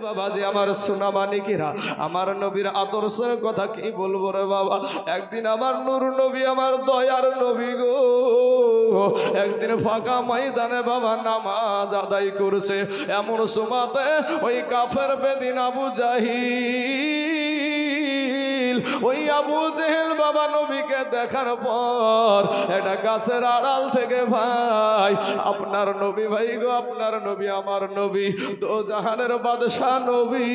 বাবাজি আমার সোনা মানিকেরা, আমার নবীর আদর্শের কথা কি বলবো রে বাবা। একদিন আমার নূর নবী, আমার দয়ার নবী গো, একদিন ফাঁকা ময়দানে বাবা নামাজ আদায় করছে। এমন সময়তে ওই কাফের বেদিন আবু জাহিল, ওই আবু জেহেল বাবা নবীকে দেখার পর একটা গাছের আড়াল থেকে, ভাই আপনার নবী, ভাই গো আপনার নবী, আমার নবী, দো জাহানের বাদশাহ নবী,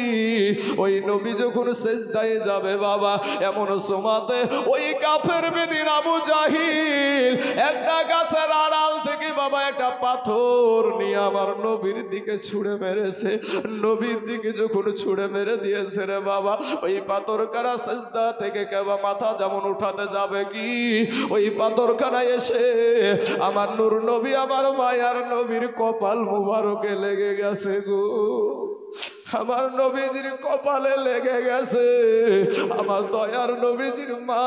ওই নবী যখন সেজদায় যাবে বাবা, এমন সময়তে ওই কাফের বেদিন আবু জাহিল একটা গাছের আড়াল থেকে বাবা একটা পাথর নিয়ে আমার নবীর দিকে ছুঁড়ে মেরেছে। নবীর দিকে যখন ছুঁড়ে মেরে দিয়েছে রে বাবা, ওই পাথর কারা সেজদা থেকে কেবা মাথা যেমন উঠাতে যাবে কি, ওই পাথর কারা এসে আমার নূর নবী, আমার মায়ার নবীর কপাল মুবারকে লেগে গেছে গো। আমার নবীজির কপালে লেগে গেছে। আমার দয়ার নবীজির মা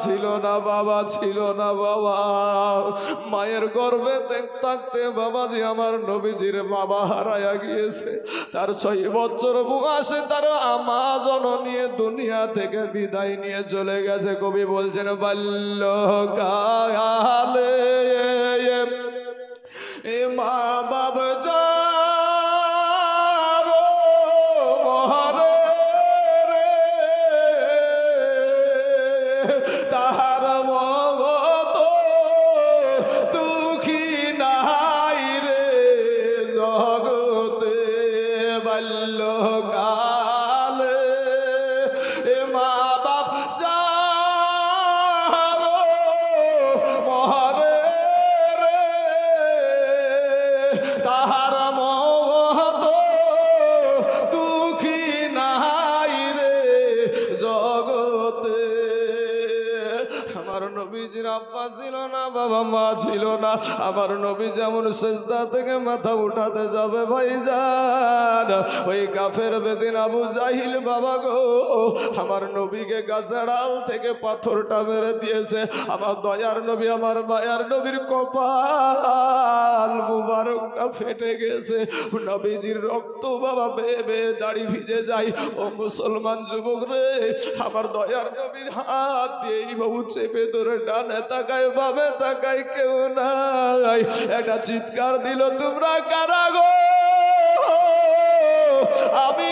ছিল না, বাবা ছিল না বাবা। মায়ের গর্ভে থাকতে বাবাজি আমার নবীজির বাবা হারায়া গিয়েছে। তার 6 বছর বয়সে তার আমা জননী দুনিয়া থেকে বিদায় নিয়ে চলে গেছে। কবি বলছেন বাল্যকালে এ মা বাবা ছিল না বাবা, মা ছিল না। আমার নবী যেমন সেজদা থেকে মাথা উঠাতে যাবে ভাইজান, ওই কাফের বেদিন আবু জাহিল বাবা গো আমার নবীকে গাছের ডাল থেকে পাথরটা মেরে দিয়েছে। আমার দয়ার নবী, আমার মায়ার নবীর কপাল মুবারকটা ফেটে গেছে। নবীজির রক্ত বাবা বেয়ে বেয়ে দাড়ি ভিজে যায়। ও মুসলমান যুবক রে, আমার দয়ার নবীর হাত দিয়েই বাবু চেপে ধরে ডানে তাকায় বামে তাকায়, কেউ নাই। একটা চিৎকার দিল, তোমরা কারা গো? আমি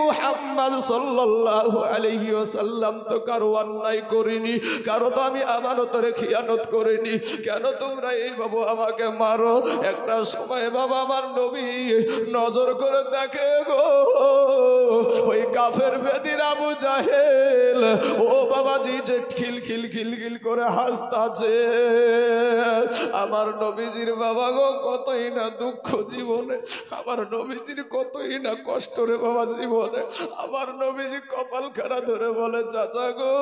মুহাম্মদ সাল্লাল্লাহু আলাইহি ওয়াসাল্লাম তো কারো অন্যায় করিনি, কারো তো আমি আমানতের খিয়ানত করিনি, কেন তোমরা এই বাবু আমাকে মারো? একটা সময় বাবা আমার নবী নজর করে দেখে গো, ওই কাফের বেদিন আবু জাহেল ও বাবাজি যে খিলখিল খিলখিল করে হাসতাছে। আমার নবীজির বাবা গো কতই না দুঃখ জীবনে, আমার নবীজির কতই না কষ্ট রে বাবা জীবনে। আমার নবীজি কপাল খাড়া ধরে বলে, চাচা গো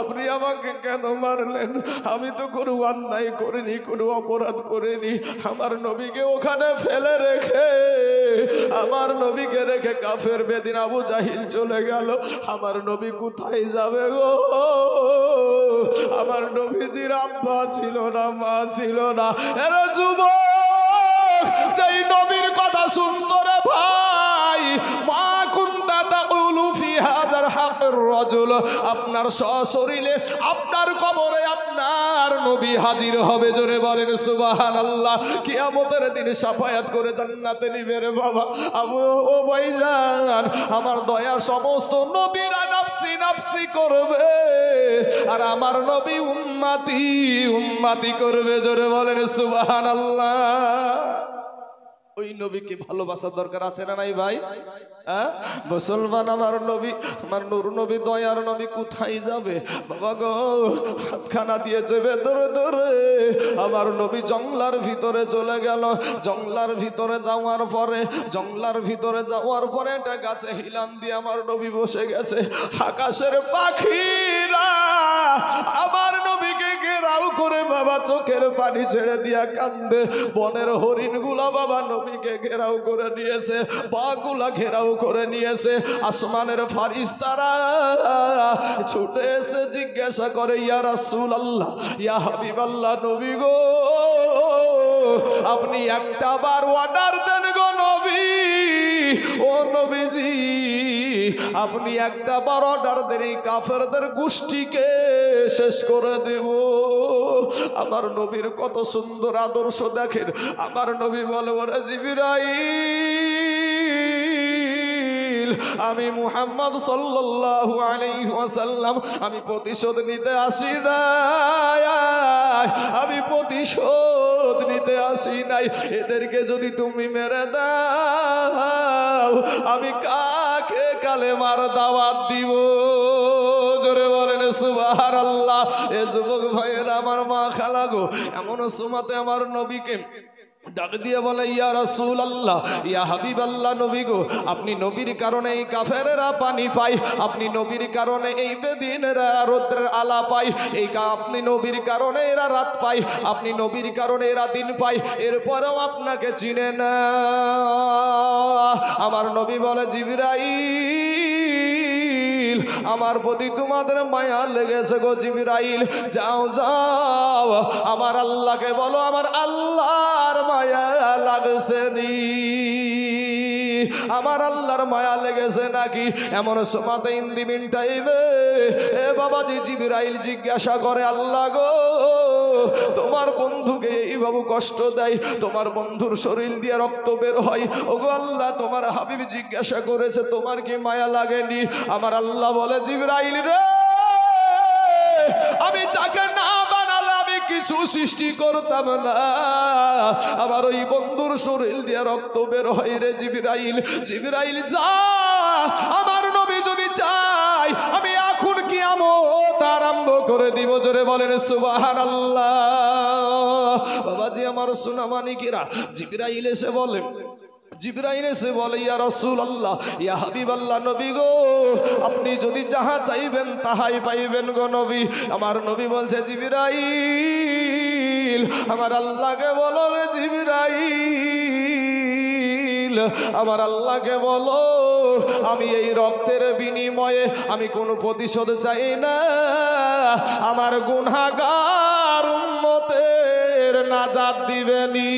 আপনি আমাকে কেন মারলেন? আমি তো কোনো অন্যায় করিনি, কোনো অপরাধ করিনি। আমার নবীকে ওখানে ফেলে রেখে, আমার নবীকে রেখে কাফের বেদিন আবু জাহিল চলে গেল। আমার নবী কোথায় যাবে গো? আমার নবীজির আব্বা ছিল না, মা ছিল না। এরা যুবক যেই নবীর কথা শুনতো রে ভাই, মা কুনতা তাকুলু ফি হাযার হাকের রাজুল, আপনার সশরীরে আপনার কবরে আপনার নবী হাজির হবে। জোরে বলেন সুবহানাল্লাহ। কিয়ামতের দিন শাফায়াত করে জান্নাতে নিবে রে বাবা। ও ভাইজান, আমার দয়া সমস্ত নবীরা নাফসি নাফসি করবে, আর আমার নবী উম্মতি উম্মতি করবে। জোরে বলেন সুবহানাল্লাহ। ওই নবীকে ভালোবাসার দরকার আছে না নাই ভাই? মুসলমান, আমার নবী, আমার নূর নবী, দয়ার নবী কোথায় যাবে বাবা গো? হাতখানা দিয়েছে ভেতরে ধরে। আমার নবী জঙ্গলার ভিতরে চলে গেল। জঙ্গলার ভিতরে যাওয়ার পরে একটা গাছে হিলান দিয়ে আমার নবী বসে গেছে। আকাশের পাখিরা আমার নবীকে ঘেরাও করে বাবা চোখের পানি ছেড়ে দিয়া কান্দে। বনের হরিণ গুলা বাবা নবীকে ঘেরাও করে নিয়েছে, বাঘগুলা ঘেরাও করে নিয়েছে। আসমানের ফারিস্তারা ছুটে এসে জিজ্ঞাসা করে, ইয়া রাসূলুল্লাহ, ইয়া হাবিবাল্লাহ, নবী গো আপনি একটা বার অর্ডার দেন গো নবী, ও নবীজি আপনি একটা বার অর্ডার দেন এই কাফেরদের গোষ্ঠীকে শেষ করে দেব। আমার নবীর কত সুন্দর আদর্শ দেখেন। আমার নবী বলে ওরে জিবরাইল আমি মুহাম্মদ সাল্লাল্লাহু আলাইহি ওয়াসাল্লাম আমি প্রতিশোধ নিতে আসি নাই, আমি প্রতিশোধ নিতে আসি নাই। এদেরকে যদি তুমি মেরে দাও আমি কাকে কালেমার দাওয়াত দিব? জোরে বলেন সুবহানাল্লাহ। এ যুবক ভাইয়েরা আমার মা খালা গো এমন সময়তে আমার নবীকে ডাক দিয়ে বলে ইয়া রাসূলুল্লাহ ইয়া হাবিবাল্লাহ নবী গো আপনি নবীর কারণে এই কাফেরেরা পানি পায়, আপনি নবীর কারণে এই বেদিনেরা রৌদ্রের আলা পায়, এই আপনি নবীর কারণে এরা রাত পায়, আপনি নবীর কারণে এরা দিন পায়, এরপরেও আপনাকে চিনে না। আমার নবী বলে জিবরাইল আমার প্রতি তোমাদের মায়া লেগেছে গো জিবরাইল, যাও যাও আমার আল্লাহকে বলো আমার আল্লাহর মায়া লাগছে নি, আমার আল্লাহর মায়া লেগেছে নাকি। এমন সময়তে ইন্দিমিন টাইমে এ বাবাজি জিবরাইল জিজ্ঞাসা করে আল্লাহ গো তোমার বন্ধুকে এইভাবে কষ্ট দেয়, তোমার বন্ধুর শরীর দিয়ে রক্ত বের হয়, ওগো আল্লাহ তোমার হাবিব জিজ্ঞাসা করেছে তোমার কি মায়া লাগেনি? আমার আল্লাহ বলে জিবরাইল রে আমি যাকে না বানালে আমি কিছু সৃষ্টি করতাম না, আমার ওই বন্ধুর শরীর দিয়ে রক্ত বের হয় রে জিবরাইল। জিবরাইল যা আমার নবী যদি চাই আমি এখন কিয়ামত আরম্ভ করে দিব। জোরে বলেন সুবহানাল্লাহ। বাবাজি আমার সোনামানিকেরা জিবরাইল এসে বলে জিবরাইল এসে বলে ইয়া রাসূলুল্লাহ ইয়া হাবিবাল্লাহ নবী গো আপনি যদি যাহা চাইবেন তাহাই পাইবেন গো নবী। আমার নবী বলছে জিবরাইল আমার আল্লাহকে বলো রে জিবরাইল আমার আল্লাহকে বলো আমি এই রক্তের বিনিময়ে আমি কোনো প্রতিশোধ চাই না, আমার গুনাহগার উম্মতের নাজাত দিবেনি।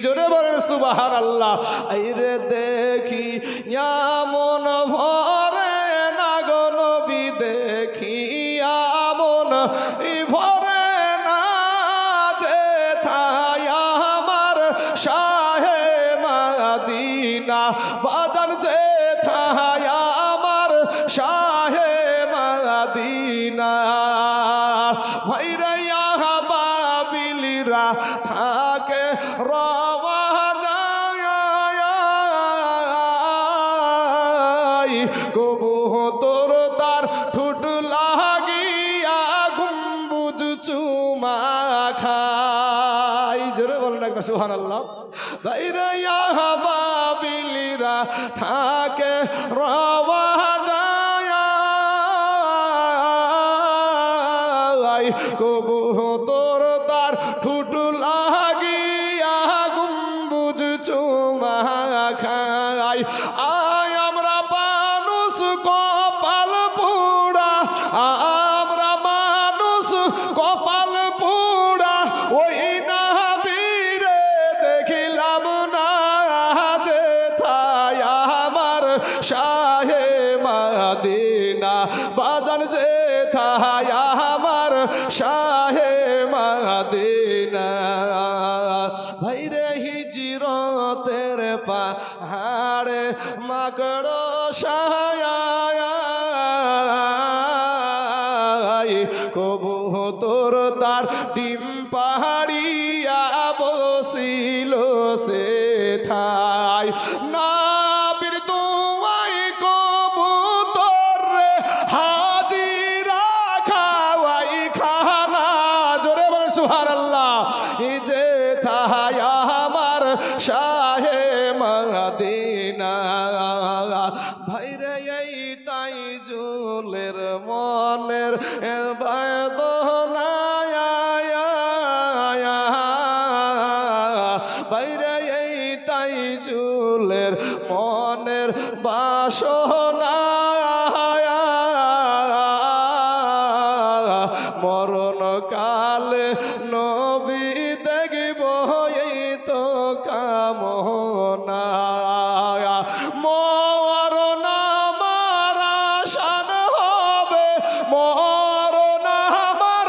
জোরে বলেন সুবহানাল্লাহ। আইরে দেখি এমন ভরে না গো নবী দেখি এমন ভরে না যে থায় আমার শাহে মদিনা বাজান যে থায় আমার শাহে মদিনা ভাইরা ইয়া বাবিলিরা থাকে রওয়া যায় কবুতর তার ঠুট লাগিয়া গম্বুজ চুমা খায়। জোরে বলেন একবার সুবহানাল্লাহ। ভাইরা ইয়া বাবিলিরা থাকে রওয়া যায় কবুতর তার ঠুট লাগিয়া গম্বুজ চুমা খায়। আয় আমরা মানুষ কপাল পোড়া, আমরা মানুষ কপাল পোড়া ওই নবীরে দেখিলাম না যে থায় আমার শাহে মদিনা বাজান যে থায় আমার শাহে মদিনা। ভাইরে হিজরতের পাহাড়ে মাকড় সাহায় কবুতর তার ডিম পাহাড়িয়া বসিল সে থায় নাবির দুয়াই কবুতর রে হাজিরা খাওয়াই খানা। জোরে বলে সুবহানাল্লাহ। এই যে থায় আমার শাহে মদিনা ভাইরে এই তাই জুলের মনের বেদনা ভাইরে এই তাই জুলের মনের বাসনা মরণ কালে নবী দেখব এই তো কামনা। মরণ আমার আসান হবে, মরণ আমার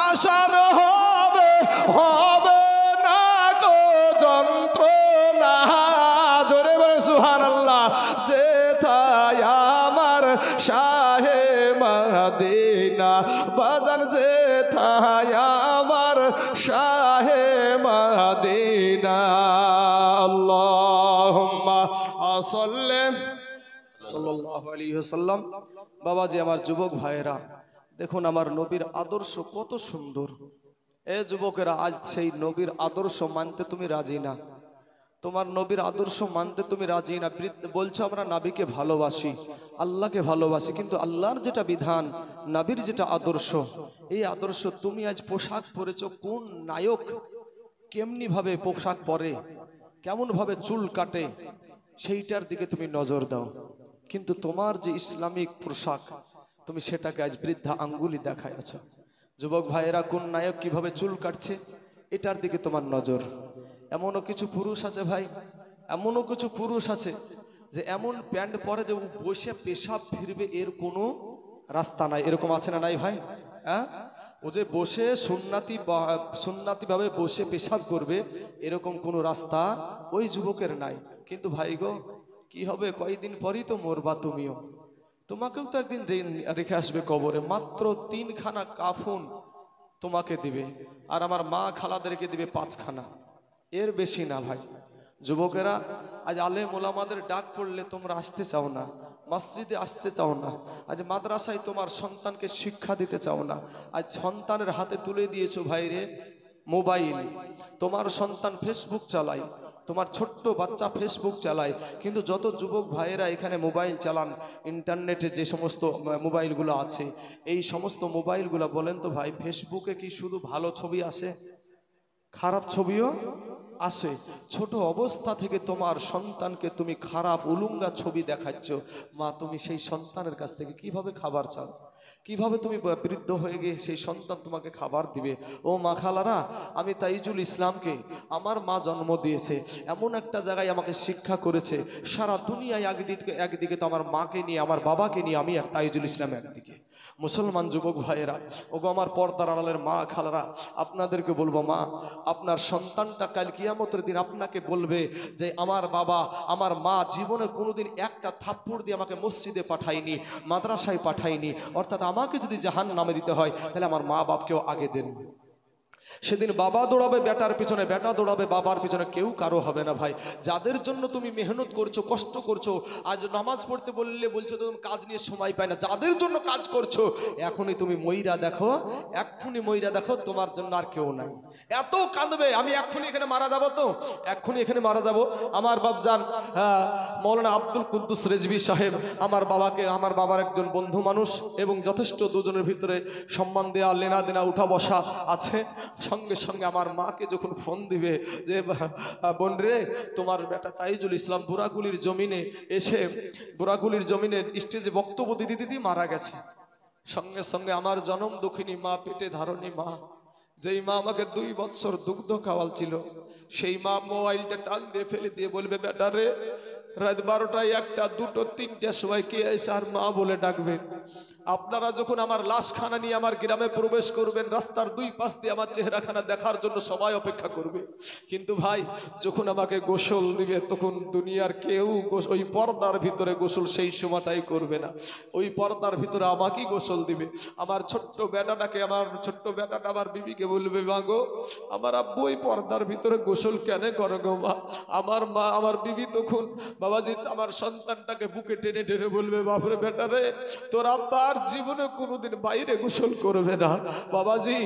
আসান হবে, হবে না গো যন্ত্রণা। জোরে বলে সুবহানাল্লাহ। যেথায় আমার শাহে মদিনা, বাজান যেথায় আমার শাহে মদিনা। আল্লাহুম্মা সাল্লি সাল্লাল্লাহু আলাইহি ওয়াসাল্লাম। বাবাজি, আমার যুবক ভাইয়েরা, দেখুন আমার নবীর আদর্শ কত সুন্দর। এ যুবকেরা, আজ সেই নবীর আদর্শ মানতে তুমি রাজি না, তোমার নবীর আদর্শ মানতে তুমি রাজি না। বলছো আমরা নবীকে ভালোবাসি, আল্লাহকে ভালোবাসি, কিন্তু আল্লাহর যেটা বিধান, নবীর যেটা আদর্শ, এই আদর্শ তুমি আজ পোশাক পরেছো। কোন নায়ক কেমনি ভাবে পোশাক পরে, কেমন ভাবে চুল কাটে, সেইটার দিকে তুমি নজর দাও। কিন্তু তোমার যে ইসলামিক পোশাক, তুমি সেটাকে আজ বৃদ্ধা আঙ্গুলি দেখায় আছো। যুবক ভাইয়েরা, কোন নায়ক কিভাবে চুল কাটছে, এটার দিকে তোমার নজর। এমনও কিছু পুরুষ আছে ভাই, এমনও কিছু পুরুষ আছে যে এমন প্যান্ট পরে যে বসে পেশাব ফিরবে এর কোনো রাস্তা নাই। এরকম আছে না নাই ভাই? হ্যাঁ, ও যে বসে সুন্নাতি ভাবে বসে পেশাব করবে, এরকম কোনো রাস্তা ওই যুবকের নাই। কিন্তু ভাই গো, কি হবে, কয়েকদিন পরই তো মরবা তুমিও, তোমাকেও তো একদিন রেখে আসবে কবরে। মাত্র 3 খানা কাফন তোমাকে দিবে, আর আমার মা খালাদেরকে দিবে 5 খানা, এর বেশি না ভাই। যুবকেরা, আজ আলেম ওলামাদের ডাক পড়লে তোমরা আসতে চাও না, মসজিদে আসতে চাও না, আজ মাদ্রাসায় তোমার সন্তানকে শিক্ষা দিতে চাও না। আজ সন্তানের হাতে তুলে দিয়েছো ভাইরে মোবাইল। তোমার সন্তান ফেসবুক চালায়, তোমার ছোট্ট বাচ্চা ফেসবুক চালায়, কিন্তু যত যুবক ভাইয়েরা এখানে মোবাইল চালান, ইন্টারনেটে যে সমস্ত মোবাইলগুলো আছে, এই সমস্ত মোবাইলগুলো বলেন তো ভাই, ফেসবুকে কি শুধু ভালো ছবি আসে, খারাপ ছবিও আসে? ছোট অবস্থা থেকে তোমার সন্তানকে তুমি খারাপ উলুঙ্গা ছবি দেখাচ্ছ, মা তুমি সেই সন্তানের কাছ থেকে কিভাবে খাবার চাও? কিভাবে তুমি বৃদ্ধ হয়ে গিয়ে সেই সন্তান তোমাকে খাবার দিবে? ও মা খালারা, আমি তাইজুল ইসলামকে আমার মা জন্ম দিয়েছে, এমন একটা জায়গায় আমাকে শিক্ষা করেছে, সারা দুনিয়ায় একদিকে তো আমার মাকে নিয়ে, আমার বাবাকে নিয়ে আমি তাইজুল ইসলাম একদিকে। মুসলমান যুবক ভাইয়েরা, ওগো আমার পর্দার আড়ালের মা খালারা, আপনাদেরকে বলবো, মা আপনার সন্তানটা কাল কিয়ামতের দিন আপনাকে বলবে যে আমার বাবা, আমার মা জীবনে কোনোদিন একটা থাপ্পড় দিয়ে আমাকে মসজিদে পাঠায়নি, মাদ্রাসায় পাঠায়নি, অর্থাৎ আমাকে যদি জাহান্নামে দিতে হয় তাহলে আমার মা বাপকেও আগে দেন। সেদিন বাবা দৌড়াবে বেটার পিছনে, বেটা দৌড়াবে বাবার পিছনে, কেউ কারো হবে না ভাই। যাদের জন্য তুমি মেহনত করছো, কষ্ট করছো, আজ নামাজ পড়তে বললে বলছো তুমি কাজ নিয়ে সময় পায় না, যাদের জন্য কাজ করছো, এখনই তুমি মইরা দেখো, এক্ষুনি মইরা দেখো, তোমার জন্য আর কেউ নাই। এত কাঁদবে, আমি এক্ষুনি এখানে মারা যাবো, তো এক্ষুনি এখানে মারা যাব। আমার বাপজান মৌলানা আব্দুল কুদ্দুস রেজভী সাহেব আমার বাবাকে, আমার বাবার একজন বন্ধু মানুষ, এবং যথেষ্ট দুজনের ভিতরে সম্মান দেয়া, লেনা দেনা, উঠা বসা আছে। সঙ্গে সঙ্গে আমার মাকে যখন ফোন দিবে যে বোন রে, তোমার বেটা তাইজুল ইসলাম বুড়াগুলির জমিনে এসে, বুড়াগুলির জমিনে স্টেজে বক্তব্য দিতে দিতে মারা গেছে, সঙ্গে সঙ্গে আমার জনম দুঃখিনী মা, পেটে ধারণী মা, যেই মা আমাকে 2 বছর দুগ্ধ খাওয়াল ছিল, সেই মা মোবাইলটা টান দিয়ে ফেলে দিয়ে বলবে, বেটা রে, রাত 12টায় 1টা 2টো 3টার সময় কে এসে আর মা বলে ডাকবে। আপনারা যখন আমার লাশখানা নিয়ে আমার গ্রামে প্রবেশ করবেন, রাস্তার 2 পাশ দিয়ে আমার চেহারাখানা দেখার জন্য সবাই অপেক্ষা করবে, কিন্তু ভাই যখন আমাকে গোসল দিবে তখন দুনিয়ার কেউ ওই পর্দার ভিতরে গোসল সেই সময়টাই করবে না, ওই পর্দার ভিতরে আমাকেই গোসল দিবে। আমার ছোট্ট বেটাটাকে, আমার ছোট্ট বেটাটা আমার বিবিকে বলবে, মা গো, আমার আব্বু ওই পর্দার ভিতরে গোসল কেন করো গো মা? আমার মা, আমার বিবি তখন বাবাজি আমার সন্তানটাকে বুকে টেনে টেনে বলবে, বাপরে বেটা রে, তোর আব্বা আর জীবনে কোনোদিন বাইরে গোসল করবে না। বাবাজি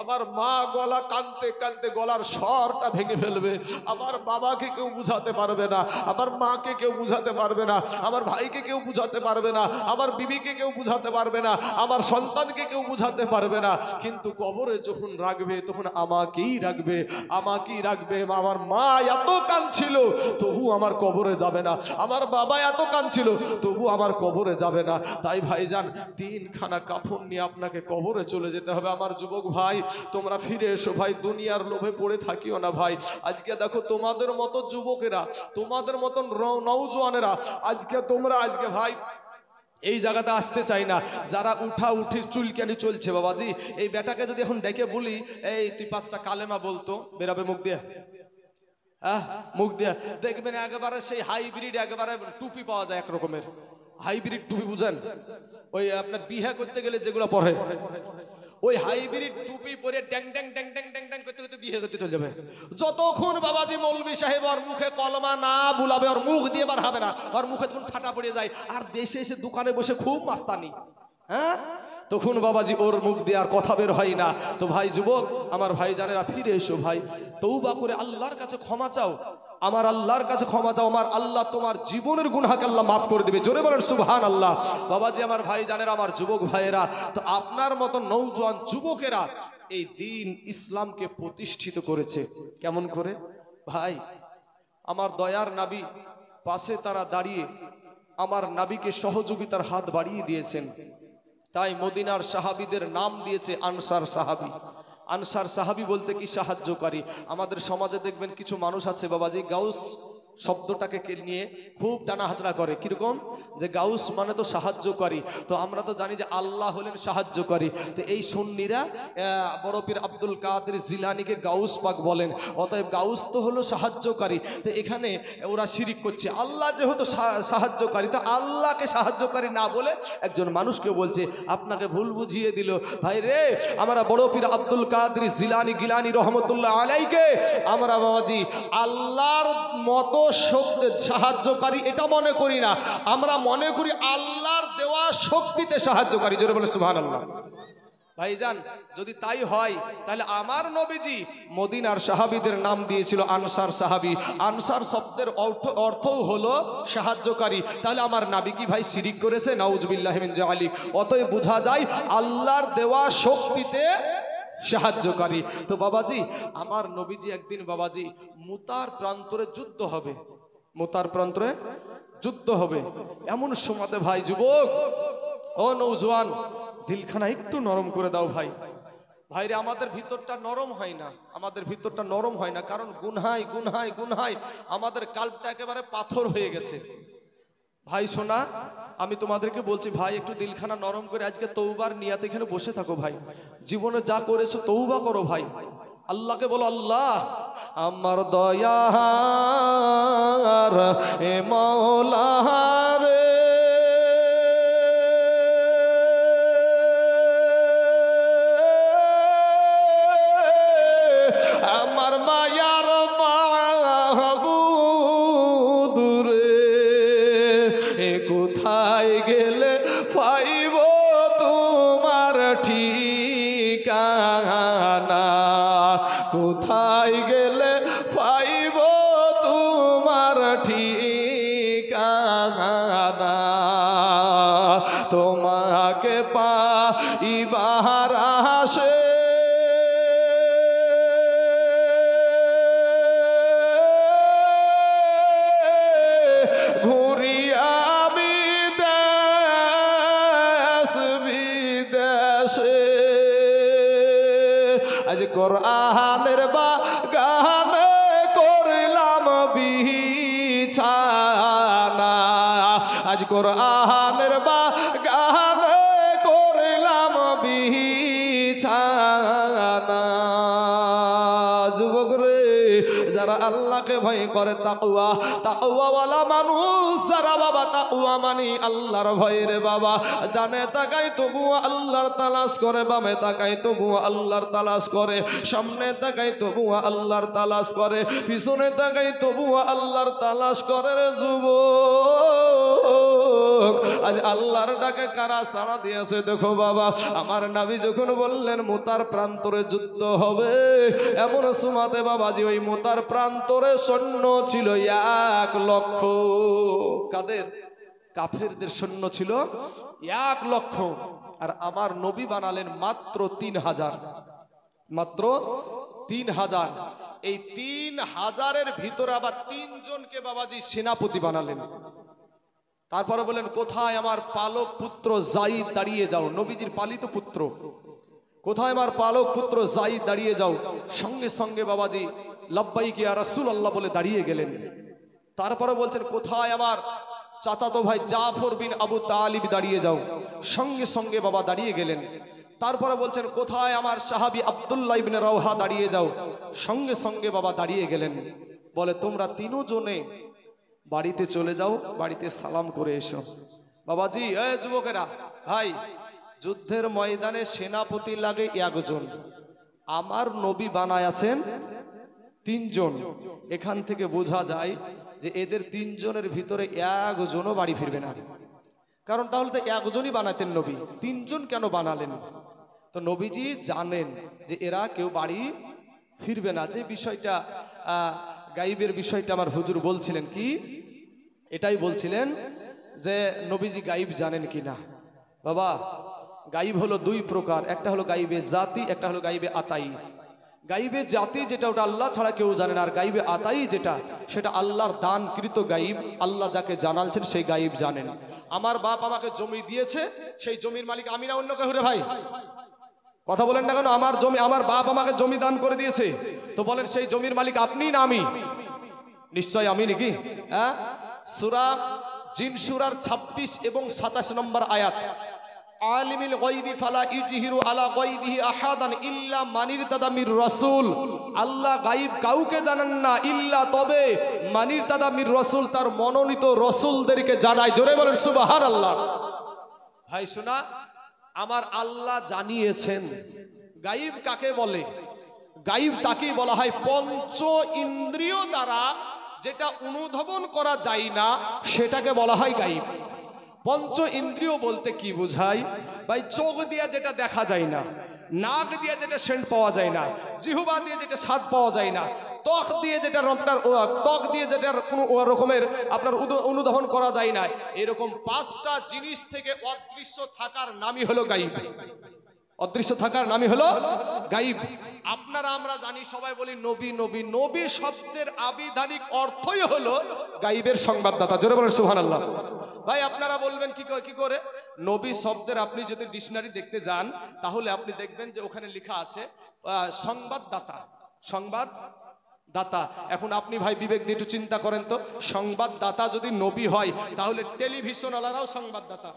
আমার মা গলা কানতে কানতে গলার স্বরটা ভেঙে ফেলবে। আমার বাবাকে কেউ বুঝাতে পারবে না, আমার মাকে কেউ বুঝাতে পারবে না, আমার ভাইকে কেউ বুঝাতে পারবে না, আমার বিবিকে কেউ বুঝাতে পারবে না, আমার সন্তানকে কেউ বুঝাতে পারবে না, কিন্তু কবরে যখন রাখবে তখন আমাকেই রাখবে, আমাকেই রাখবে। আমার মা এত কাঁদছিল তবু আমার কবরে যাবে না। না, আমার বাবা এত কাঁদছিল তবু আমার কবরে যাবে না। তাই ভাইজান 3 খানা কাফন নিয়ে আপনাকে কবরে চলে যেতে হবে। আমার যুবক ভাই তোমরা ফিরে এসো ভাই, দুনিয়ার লোভে পড়ে থাকিও না ভাই। আজকে দেখো তোমাদের মতো যুবকেরা, তোমাদের মতন নওজোয়ানেরা আজকে তোমরা আজকে ভাই এই জায়গাতে আসতে চাই না। যারা উঠা উঠি চুলকানি চলছে বাবাজি, এই বেটাকে যদি এখন ডেকে বলি এই তুই 5টা কালেমা বলতো, বেরাবে মুখ দিয়ে? মুখ দিয়ে দেখবেন একেবারে সেই হাইব্রিড একেবারে টুপি পাওয়া যায়, এক রকমের হাইব্রিড টুপি, বুঝেন? ওই আপনার বিয়ে করতে গেলে যেগুলো পরে ওই হাইব্রিড টুপি পরে ট্যাং ট্যাং ট্যাং ট্যাং ট্যাং ট্যাং করতে করতে বিয়ে করতে চলে যাবে। যতক্ষণ বাবাজি মৌলভী সাহেব ওর মুখে কলমা না বুলাবে, ওর মুখ দিয়ে বার হবে না, ওর মুখে যখন ঠাটা পড়ে যায় আর দেশে এসে দোকানে বসে খুব মাস্তানি, হ্যাঁ, তখন বাবাজি ওর মুখ দিয়ে আর কথা বের হয় না। তো ভাই যুবক আমার ভাই জানেরা ফিরে এসো ভাই, তওবা করে আল্লাহর কাছে ক্ষমা চাও, আমার আল্লাহর কাছে ক্ষমা চাও, আমার আল্লাহ তোমার জীবনের গুনাহকে আল্লাহ মাফ করে দিবে। জোরে বলেন সুবহানাল্লাহ। বাবাজি আমার ভাই জানেরা, আমার যুবক ভাইয়েরা, তো আপনার মতো নওজোয়ান যুবকেরা এই দ্বীন ইসলামকে প্রতিষ্ঠিত করেছে কেমন করে ভাই? আমার দয়ার নবী পাশে তারা দাঁড়িয়ে আমার নবীকে সহযোগিতার হাত বাড়িয়ে দিয়েছেন। তাই মদিনার সাহাবীদের নাম দিয়েছে আনসার সাহাবী। আনসার সাহাবী বলতে কি সাহায্যকারী। আমাদের সমাজে দেখবেন কিছু মানুষ আছে বাবাজি গাউস শব্দটাকে নিয়ে খুব টানা হাঁচড়া করে, কিরকম যে গাউস মানে তো সাহায্যকারী। তো আমরা তো জানি যে আল্লাহ হলেন সাহায্যকারী। তো এই সুন্নিরা বড় পীর আব্দুল কাদের জিলানীকে গাউস পাক বলেন, অতএব গাউস তো হলো সাহায্যকারী। তো এখানে ওরা শিরিক করছে, আল্লাহ যেহেতু সাহায্যকারী তো আল্লাহকে সাহায্যকারী না বলে একজন মানুষকে বলছে। আপনাকে ভুল বুঝিয়ে দিল ভাই রে। আমরা বড় পীর আব্দুল কাদের জিলানী গিলানী রহমতুল্লাহ আলাইকে আমরা বাবাজি আল্লাহর মতো সাহায্যকারী এটা মনে করি না, আমরা মনে করি আল্লাহর দেওয়া শক্তিতে সাহায্যকারী। জোরে বলে সুবহানাল্লাহ। ভাইজান যদি তাই হয় তাহলে আমার নবীজি মদিনার সাহাবীদের নাম দিয়েছিল আনসার সাহাবী। আনসার শব্দের অর্থও হলো সাহায্যকারী। তাহলে আমার নবী কি ভাই শিরিক করেছে? নাউজুবিল্লাহি মিন যালিক। অতএব বোঝা যায় আল্লাহর দেওয়া শক্তিতে সাহায্যকারী। তো বাবাজি আমার নবীজি একদিন বাবাজি মুতার প্রান্তরে যুদ্ধ হবে, মুতার প্রান্তরে যুদ্ধ হবে। এমন সময়তে ভাই যুবক ও নওজোয়ান দিলখানা একটু নরম করে দাও ভাই। ভাইরে আমাদের ভিতরটা নরম হয় না, আমাদের ভিতরটা নরম হয় না, কারণ গুনহাই গুনহাই গুনহাই আমাদের কাল্পটা একেবারে পাথর হয়ে গেছে। ভাই শোনা আমি তোমাদেরকে বলছি ভাই একটু দিলখানা নরম করে আজকে তওবার নিয়াতে এখানে বসে থাকো ভাই। জীবনে যা করেছো তওবা করো ভাই। আল্লাহকে বলো আল্লাহ আমার দয়ার এ মাওলা রে, আমার মায়ার মাহবুব রে, এ কোথায় গেলে পাইব তোমার ঠিকানা, কোথায় গেলে পাইব তোমার ঠিকানা, তোমাকে পাইবার আশে ঘুরি আমি দেশ বিদেশে। আজ কোরআনের বাগানে করলাম বিছানা, আজ কোরআনের বাগানে করলাম বিছানা। যুবক রে যারা আল্লাহকে ভয় করে তাকওয়া তাকওয়াওয়ালা মানুষ যারা বাবা তাকওয়া মানি আল্লাহর ভয় রে বাবা, ডানে তাকাই তবুও আল্লাহর তালাশ করে, বামে তাকাই তবুও আল্লাহর তালাশ করে, সামনে তাকাই তবুও আল্লাহর তালাশ করে, পিছনে তাকাই তবুও আল্লাহর তালাশ করে রে যুবক। আজ আল্লাহর ডাকে কারা সাড়া দিয়েছে দেখো বাবা। আমার নবী যখন বললেন মুতার প্রান্তরে যুদ্ধ হবে, এমন সময়তে বাবাজি ওই মুতার প্রান্তরে সৈন্য ছিল 1 লক্ষ। কাদের? কাফেরদের সৈন্য ছিল 1 লক্ষ। আর আমার নবী বানালেন মাত্র 3000, মাত্র 3000। এই 3000-এর ভিতরে আবার 3 জনকে বাবাজি সেনাপতি বানালেন। তারপরে বলেন কোথায় আমার পালক পুত্র যায়েদ, দাঁড়িয়ে যাও। নবীজির পালিত পুত্র, কোথায় আমার পালক পুত্র যায়েদ, দাঁড়িয়ে যাও। সঙ্গে সঙ্গে বাবাজি লব্বাইক ইয়া রাসূলুল্লাহ বলে দাঁড়িয়ে গেলেন। তারপরে বলছেন কোথায় আমার চাচাতো ভাই জাফর বিন আবু তালিব, দাঁড়িয়ে যাও। সঙ্গে সঙ্গে বাবা দাঁড়িয়ে গেলেন। তারপরে বলছেন কোথায় আমার সাহাবী আব্দুল্লাহ ইবনে রাওহা, দাঁড়িয়ে যাও। সঙ্গে সঙ্গে বাবা দাঁড়িয়ে গেলেন। বলে তোমরা 3 জনে বাড়িতে চলে যাও, বাড়িতে সালাম করে এসো। বাবাজি এই যুবকেরা ভাই, যুদ্ধের ময়দানে সেনাপতি লাগে 1 জন, আমার নবী বানায় আছেন 3 জন। এখান থেকে বোঝা যায় যে এদের 3 জনের ভিতরে 1 জনও বাড়ি ফিরবে না। কারণ তাহলে তো 1 জনই বানাতেন নবী, 3 জন কেন বানালেন? তো নবীজি জানেন যে এরা কেউ বাড়ি ফিরবে না। যে বিষয়টা গাইবের বিষয়টা আমার হুজুর বলছিলেন, কি এটাই বলছিলেন যে নবীজি গাইব জানেন কিনা। বাবা গাইব হলো 2 প্রকার, একটা হলো গাইবে জাতি, একটা হলো গাইবে আতাই। গাইবে জাতি যেটা, ওটা আল্লাহ ছাড়া কেউ জানে না। আর গাইবে আতাই যেটা, সেটা আল্লাহর দানকৃত গাইব। আল্লাহ যাকে জানালছেন সেই গাইব জানেন। আমার বাপ আমাকে জমি দিয়েছে, সেই জমির মালিক আমি না অন্য কেউ রে ভাই? কথা বলেন না কেন? আমার জমি, আমার বাপ আমাকে জমি দান করে দিয়েছে, তো বলেন সেই জমির মালিক আপনি না আমি? নিশ্চয় আমি, নাকি? হ্যাঁ, সূরা জিন সূরার 26 এবং 27 নম্বর আয়াত, আলিমিল গায়বি ফালা ইউযহিরু আলা গায়বিহি আহাদান ইল্লা মান ইরতাদা মির রাসূল। আল্লাহ গায়ব কাউকে জানেন না, ইল্লা তবে মান ইরতাদা মির রাসূল, তার মনোনীত রাসূলদেরকে জানায়। জোরে বলেন সুবহানাল্লাহ। ভাই শোনা, আমার আল্লাহ জানিয়েছেন। গায়ব কাকে বলে? গায়ব তাকেই বলা হয় পঞ্চ ইন্দ্রিয় দ্বারা যেটা অনুধাবন করা যায় না, সেটাকে বলা হয় গায়ব। পঞ্চ ইন্দ্রিয় বলতে কি বোঝায় ভাই? চোখ দিয়ে যেটা দেখা যায় না, নাক দিয়ে যেটা সেন্ট পাওয়া যায় না, জিহ্বা দিয়ে যেটা স্বাদ পাওয়া যায় না, ত্বক দিয়ে যেটা আপনার ত্বক দিয়ে যেটা কোনো রকমের আপনার অনুধাবন করা যায় না, এরকম 5টা জিনিস থেকে অদৃশ্য থাকার নামই হলো গায়ব। অদৃশ্য থাকার নামই হলো গায়ব। আপনারা আমরা জানি, সবাই বলি নবী নবী। নবী শব্দের আবিধানিক অর্থই হলো গায়বের সংবাদদাতা। জোরে বলেন সুবহানাল্লাহ। ভাই আপনারা বলবেন কি করে? নবী শব্দের আপনি যদি ডিকশনারি দেখতে যান, তাহলে আপনি দেখবেন যে ওখানে লেখা আছে সংবাদদাতা। সংবাদদাতা। এখন আপনি ভাই বিবেক দিয়ে একটু চিন্তা করেন তো, সংবাদদাতা যদি নবী হয়, তাহলে টেলিভিশন ওয়ালারাও সংবাদদাতা।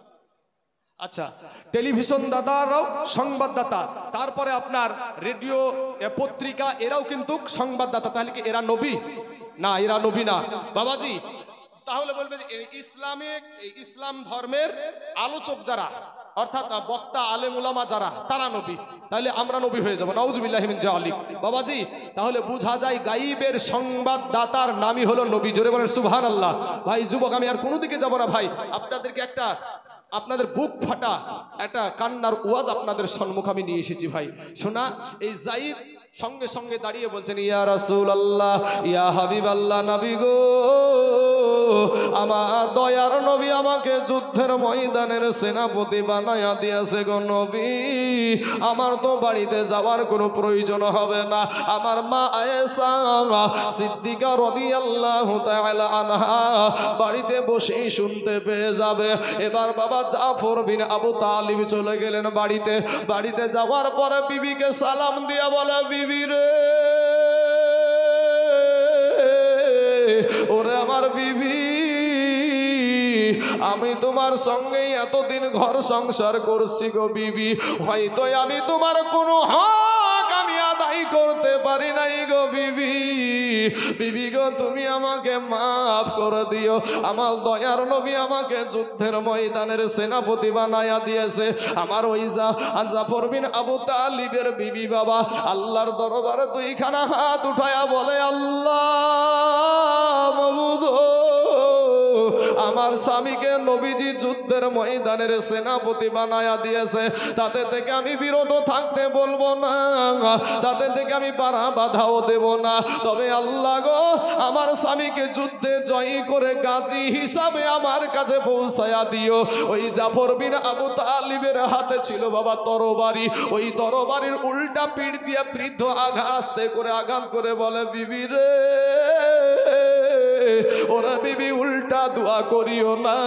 আচ্ছা, টেলিভিশন দাদারাও সংবাদদাতা, তারপরে আপনার রেডিও পত্রিকা এরাও কিন্তু সংবাদদাতা। তাহলে কি এরা নবী? না, এরা নবী না বাবাজি। তাহলে বলবে যে ইসলাম ধর্মের আলোচক যারা, অর্থাৎ বক্তা আলেম উলামা যারা, তারা নবী। তাহলে আমরা নবী হয়ে যাব, নাউজুবিল্লাহি মিন যালিক। বাবাজি তাহলে বোঝা যায় গায়বের সংবাদদাতার নামই হলো নবী। জোরে বলেন সুবহানাল্লাহ। ভাই যুবক, আমি আর কোনো দিকে যাব না ভাই, আপনাদেরকে একটা আপনাদের বুক ফাটা একটা কান্নার ওয়াজ আপনাদের সম্মুখে আমি নিয়ে এসেছি ভাই। শোনা, এই যায়েদ সঙ্গে সঙ্গে দাঁড়িয়ে বলছেন, ইয়া রাসূলুল্লাহ, ইয়া হাবিবাল্লাহ, নবী গো, আমার দয়ার নবী আমাকে যুদ্ধের ময়দানের সেনাপতি বানায়া দিয়েছে গো নবী। আমার তো বাড়িতে যাওয়ার কোনো প্রয়োজন হবে না। আমার মা আয়েশা সিদ্দিকা রাদিয়াল্লাহু তাআলা আনহা বাড়িতে বসেই শুনতে পেয়ে যাবে। এবার বাবা জাফর বিন আবু তালিব চলে গেলেন বাড়িতে। বাড়িতে যাওয়ার পরে বিবিকে সালাম দিয়া বলে, বিবি রে, ওরে আমার বিবি, আমি তোমার সঙ্গে এতদিন ঘর সংসার করছি গো বিবি, হয়তো আমি তোমার কোনো হক আমি আদায় করতে পারি নাই গো বিবি। বিবি গো, তুমি আমাকে মাফ করে দিও। আমার দয়ার নবী আমাকে যুদ্ধের ময়দানের সেনাপতি বানায়া দিয়েছে। আমার ওই জাফর বিন আবু তালিবের বিবি বাবা আল্লাহর দরবারে 2খানা হাত উঠায়া বলে, আল্লাহ মাবুদ, আমার স্বামীকে নবীজি যুদ্ধের ময়দানের সেনাপতি বানায়া দিয়েছে, তাতে থেকে আমি বিরত থাকতে বলবো না, তাতে থেকে আমি বাধাও দেব না। তবে আল্লাহ গো, আমার স্বামীকে যুদ্ধে জয়ী করে গাজী হিসাবে আমার কাছে পৌঁছায়া দিও। ওই জাফর বিন আবু তালিবের হাতে ছিল বাবা তরবারি, ওই তরবারির উল্টা পিঠ দিয়ে বৃদ্ধ আস্তে করে আঘাত করে বলে, বিবি রে, ওরা বিবি উল্টা দোয়া করিও না,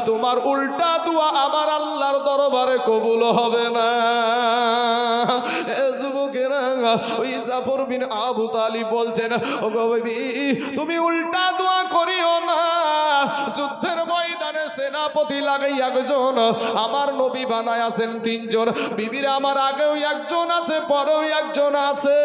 তোমার উল্টা দোয়া আমার আল্লাহর দরবারে কবুল হবে না। যুবকেরা, ওই জাফর বিন আবু তালিব বলছেন, ও গো বিবি, তুমি উল্টা দোয়া করিও না, যুদ্ধের ময়দানে সেনাপতি লাগাই একজন, আমার নবী বানায় আছেন 3 জন, বিবির আমার আগেও একজন আছে, পরেও একজন আছে,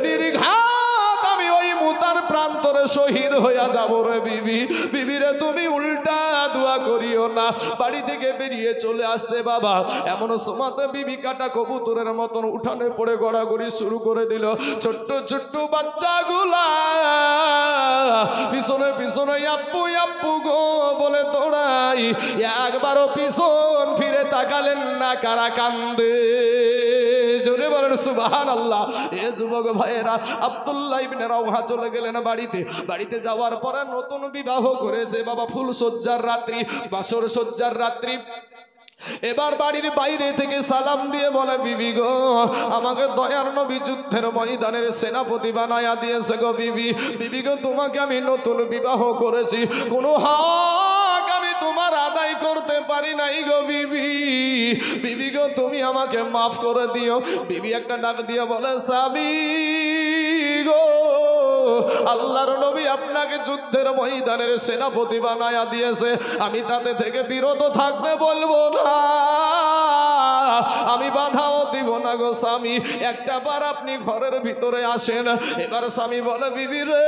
নির্ঘাত আমি ওই মুতার প্রান্তরে শহীদ হইয়া যাব রে বিবি, বিবিরে তুমি উল্টা দোয়া করিও না। বাড়ি থেকে বেরিয়ে চলে আসছে বাবা, এমন সময়তে বিবি কাটা কবুতরের মতন উঠানে পড়ে গড়াগড়ি শুরু করে দিল। ছোট্ট ছোট্ট বাচ্চাগুলা পিছনে পিছনে আপ্পু আপ্পু গো বলে দৌড়াই, একবারও পিছন ফিরে তাকালেন না, কারা কান্দে? জোরে বলেন সুবহানাল্লাহ। এ যুবক ভাইয়েরা, আব্দুল্লাহ ইবনে রাওহা চলে গেলেন বাড়িতে। বাড়িতে যাওয়ার পরে নতুন বিবাহ করেছে বাবা, ফুল সজ্জার রাত্রি, বাসর সজ্জার রাত্রি। এবার বাড়ির বাইরে থেকে সালাম দিয়ে বলে, বিবি গো, আমাকে দয়ার নবী যুদ্ধের ময়দানের সেনাপতি বানায়া দিয়েছে গো বিবি, বিবি গো, তোমাকে আমি নতুন বিবাহ করেছি, কোনো হক আমি তোমার আদায় করতে পারি নাই গো বিবি, বিবি গো, তুমি আমাকে মাফ করে দিও। বিবি একটা ডাক দিয়ে বলে, স্বামী গো, আল্লাহর নবী আপনাকে যুদ্ধের ময়দানের সেনাপতি বানায়া দিয়েছে, আমি তাতে থেকে বিরত থাকতে বলবো না, আমি বাধাও দিব না গো স্বামী, একটা বার আপনি ঘরের ভিতরে আসেন। এবার স্বামী বলে, বিবি রে,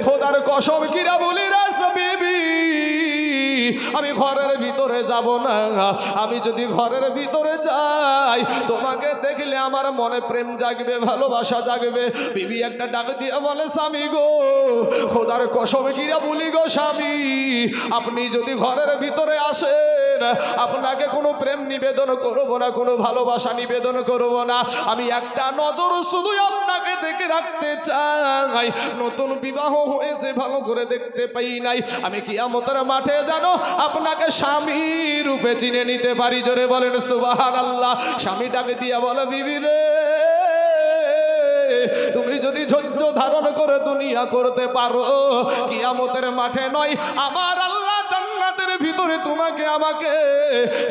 খোদার কসম কিরা বলি রে বিবি, আমি ঘরের ভিতরে যাব না, আমি যদি ঘরের ভিতরে যাই তোমাকে দেখলে আমার মনে প্রেম জাগবে, ভালোবাসা জাগবে। বিবি একটা ডাক দিয়ে বলে, স্বামী গো, খোদার কসম কিরা বলি গো স্বামী, আপনি যদি ঘরের ভিতরে আসেন আপনাকে কোনো প্রেম নিবেদন করব না, কোনো ভালোবাসা নিবেদন করব না, আমি একটা নজর শুধু আপনাকে দেখে রাখতে চাই, নতুন বিবাহ হয়েছে ভালো করে দেখতে পাই নাই, আমি কিয়ামতের মাঠে জানো আপনাকে স্বামী রূপে চিনে নিতে পারি। জোরে বলেন সুবহানাল্লাহ। স্বামীটাকে দিয়া বলে, বিবি রে, তুমি যদি ধৈর্য ধারণ করে দুনিয়া করতে পারো, কিয়ামতের মাঠে নয় আমার আল্লাহ জান্নাতের ভিতরে তোমাকে আমাকে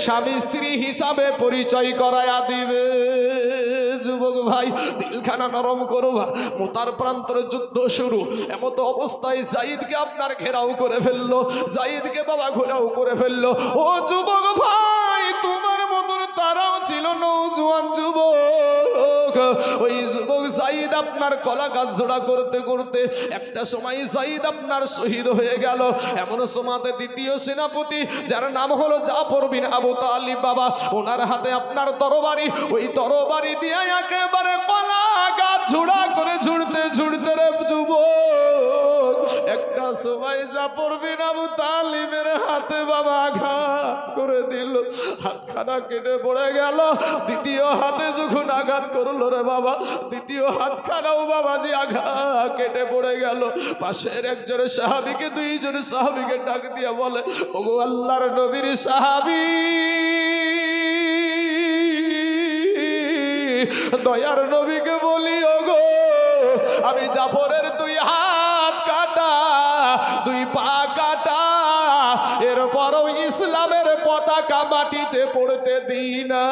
স্বামী স্ত্রী হিসাবে পরিচয় করায়া দিবে। যুবক ভাই, দিলখানা নরম করবা, মোতার প্রান্তরে যুদ্ধ শুরু, এমত অবস্থায় জাইদকে আপনার ঘেরাও করে ফেললো, জাইদকে বাবা ঘেরাও করে ফেললো। ও যুবক ভাই, তোমার মতন তারাও ছিল নওজোয়ান যুবক, ওই যুবক জাইদ আপনার কলা গাছ জোড়া করতে করতে একটা সময় জাইদ আপনার শহীদ হয়ে গেল। এমন সময়তে দ্বিতীয় সেনাপতি, যার নাম হলো জাফর বিন আবু তালিব বাবা, ওনার হাতে আপনার তরবারি, ওই তরবারি দিয়ে একেবারে কলা গাছ ঝুড়া করে ঝুড়তে ঝুড়তে রে যুবক, একটা সময় জাফর বিন আবু তালিবের হাতে বাবা আঘাত করে দিল, হাতখানা কেটে পড়ে গেল। দ্বিতীয় হাতে যখন আঘাত করলো রে বাবা, দ্বিতীয় হাতখানাও বাবাজি আঘাত কেটে পড়ে গেল। পাশের একজন সাহাবীকে, 2 জন সাহাবীকে ডাক দিয়ে বলে, ওগো আল্লাহর নবীর সাহাবী, দয়ার নবীকে বলি, ওগো আমি জাফরের 2 হাত কাটা, 2 পা কাটা, এরপরও ইসলামের পতাকা মাটিতে পড়তে দিই না।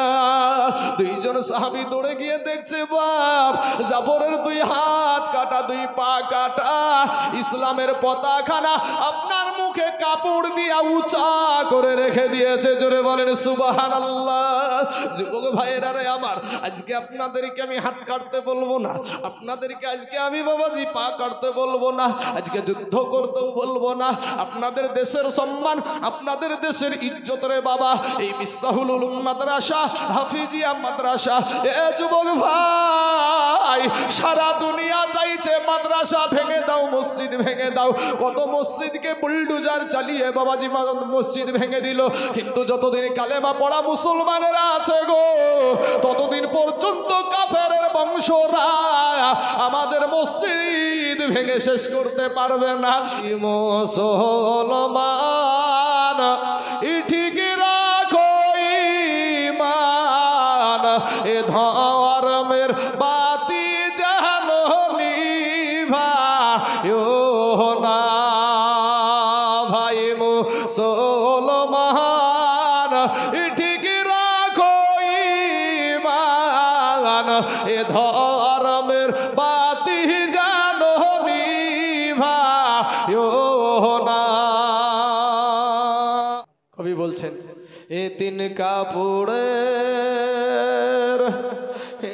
2 জন সাহাবী দৌড়ে গিয়ে দেখছে, বাপ, জাফরের 2 হাত কাটা, 2 পা কাটা, ইসলামের পতাকানা আপনার মুখে কাপড় দিয়া উঁচা করে রেখে দিয়েছে। জোরে বলেন সুবহানাল্লাহ। যুবক ভাইয়েরা রে আমার, আজকে আপনাদেরকে আমি হাত কাটতে বলবো না, আপনাদেরকে আজকে আমি বাবাজি পা কাটতে বলবো না, আজকে যুদ্ধ করতেও বলবো না। আপনাদের দেশের সম্মান, আপনাদের দেশের ইজ্জত রে বাবা, এই মিসবাহুল উলুম মাদ্রাসা, হাফিজিয়া মাদ্রাসা, এ যুবক ভাই সারা দুনিয়া চাইছে মাদ্রাসা ভেঙে দাও, মসজিদ ভেঙে দাও। কত মসজিদকে বুলডোজার চালিয়ে বাবাজি মসজিদ ভেঙে দিল, কিন্তু যতদিন কালেমা পড়া মুসলমানেরা আছে গো, ততদিন পর্যন্ত কাফেরের বংশরা আমাদের মসজিদ ভেঙে শেষ করতে পারবে না। মুসলমান ঠিক রাখো ঈমান, এ ধর্মের বাতি জানো নিভায়ো না। ভাই মুসলমান ঠিক রাখো ঈমান, এ ধর্মের বাতি জানো নিভায়ো না। কবি বলছেন এ তিন কাপড়ের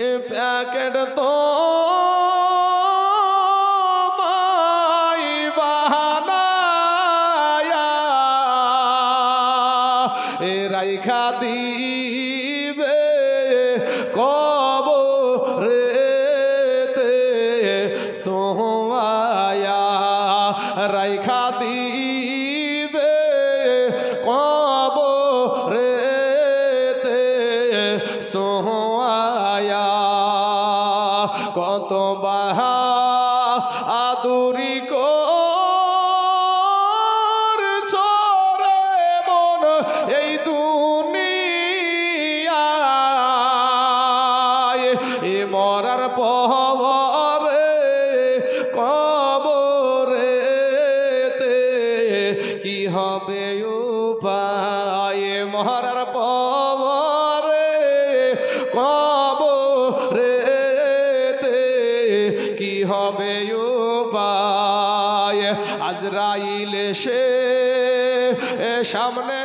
এ প্যাকেট তো রাইখা দিবে কবরেতে সোয়া, রাইখা দিবে কবরেতে সোয়া। কত বাহা আদুরি এই দুনিয়ায়, এ মরার পরে কবরেতে কি হবে উপায়, মরার পরে কবরেতে কি হবে উপায়। আজরাইল এসে সামনে